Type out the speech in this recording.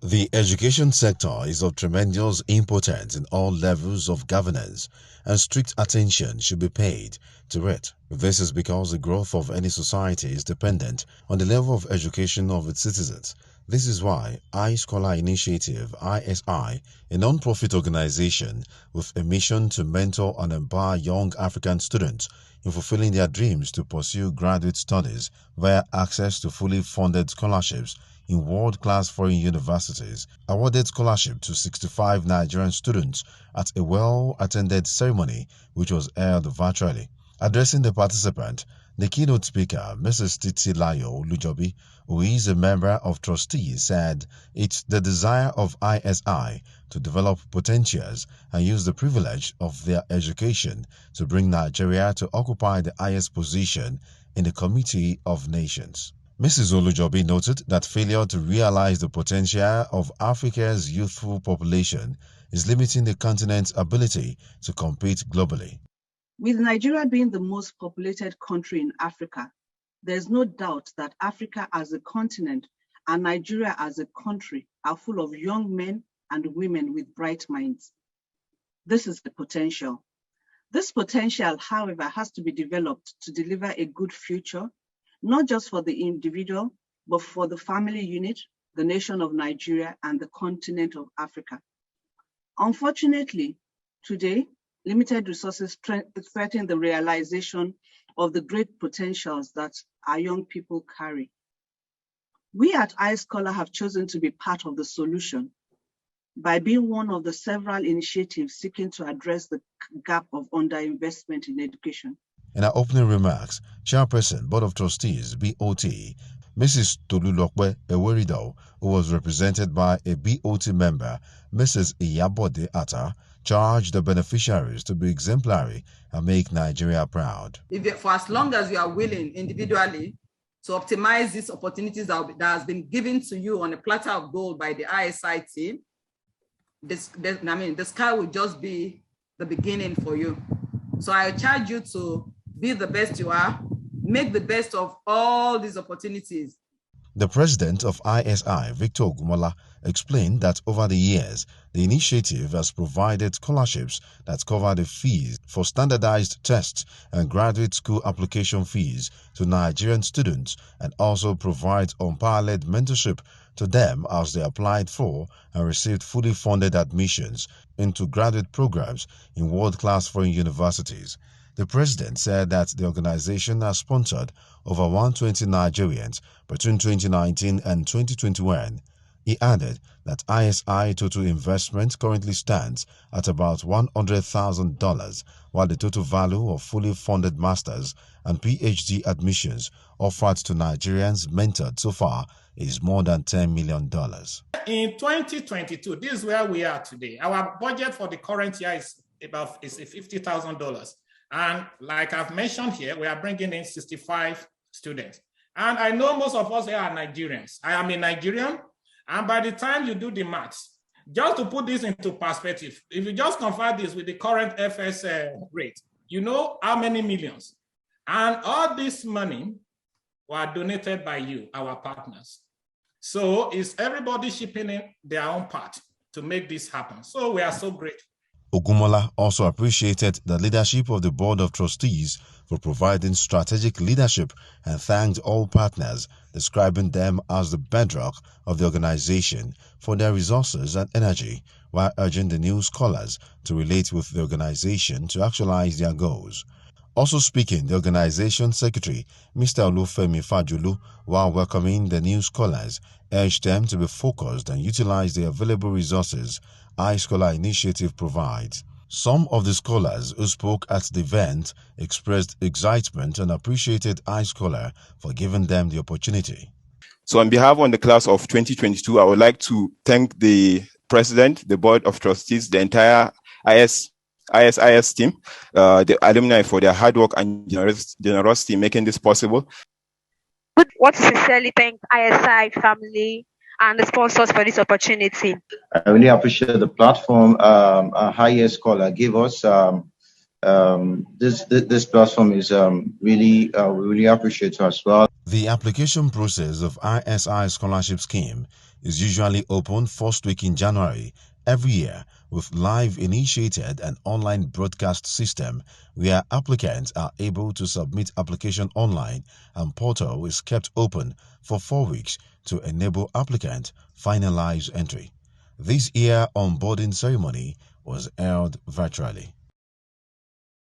The education sector is of tremendous importance in all levels of governance, and strict attention should be paid to it. This is because the growth of any society is dependent on the level of education of its citizens. This is why iScholar Initiative (ISI), a non-profit organization with a mission to mentor and empower young African students in fulfilling their dreams to pursue graduate studies via access to fully funded scholarships in world-class foreign universities, awarded scholarship to 65 Nigerian students at a well-attended ceremony which was held virtually. Addressing the participant, the keynote speaker, Mrs. Titilayo Lujobi, who is a member of trustees, said it's the desire of ISI to develop potentials and use the privilege of their education to bring Nigeria to occupy the highest position in the Committee of Nations. Mrs. Olujobi noted that failure to realize the potential of Africa's youthful population is limiting the continent's ability to compete globally. With Nigeria being the most populated country in Africa, there's no doubt that Africa as a continent and Nigeria as a country are full of young men and women with bright minds. This is the potential. This potential, however, has to be developed to deliver a good future, not just for the individual, but for the family unit, the nation of Nigeria, and the continent of Africa. Unfortunately, today, limited resources threaten the realization of the great potentials that our young people carry. We at iScholar have chosen to be part of the solution by being one of the several initiatives seeking to address the gap of underinvestment in education. In her opening remarks, Chairperson, Board of Trustees, BOT, Mrs. Tolulokwe Ewerido, who was represented by a BOT member, Mrs. Iyabode Atta, charged the beneficiaries to be exemplary and make Nigeria proud. For as long as you are willing individually to optimize these opportunities that has been given to you on a platter of gold by the ISI team, the sky will just be the beginning for you. So I charge you to be the best you are, make the best of all these opportunities. The president of ISI, Victor Ogumola, explained that over the years, the initiative has provided scholarships that cover the fees for standardized tests and graduate school application fees to Nigerian students, and also provides unparalleled mentorship to them as they applied for and received fully funded admissions into graduate programs in world-class foreign universities. The president said that the organization has sponsored over 120 Nigerians between 2019 and 2021. He added that ISI total investment currently stands at about $100,000, while the total value of fully funded masters and PhD admissions offered to Nigerians mentored so far is more than $10 million. In 2022, this is where we are today. Our budget for the current year is $50,000. And like I've mentioned here, we are bringing in 65 students. And I know most of us here are Nigerians. I am a Nigerian. And by the time you do the maths, just to put this into perspective, if you just convert this with the current FS rate, you know how many millions. And all this money were donated by you, our partners. So is everybody shipping in their own part to make this happen? So we are so grateful. Ogumola also appreciated the leadership of the Board of Trustees for providing strategic leadership and thanked all partners, describing them as the bedrock of the organization for their resources and energy, while urging the new scholars to relate with the organization to actualize their goals. Also speaking, the organization secretary, Mr. Olufemi Fajulu, while welcoming the new scholars, urged them to be focused and utilize the available resources iScholar Initiative provides. Some of the scholars who spoke at the event expressed excitement and appreciated iScholar for giving them the opportunity. So on behalf of the class of 2022, I would like to thank the president, the board of trustees, the entire ISIS team, the alumni for their hard work and generosity in making this possible. I want to sincerely thank ISI family and the sponsors for this opportunity. I really appreciate the platform iScholar gave us. This platform is we really appreciate as well. The application process of ISI Scholarship Scheme is usually open first week in January every year with live initiated and online broadcast system where applicants are able to submit application online and portal is kept open for 4 weeks to enable applicant finalize entry. This year onboarding ceremony was held virtually.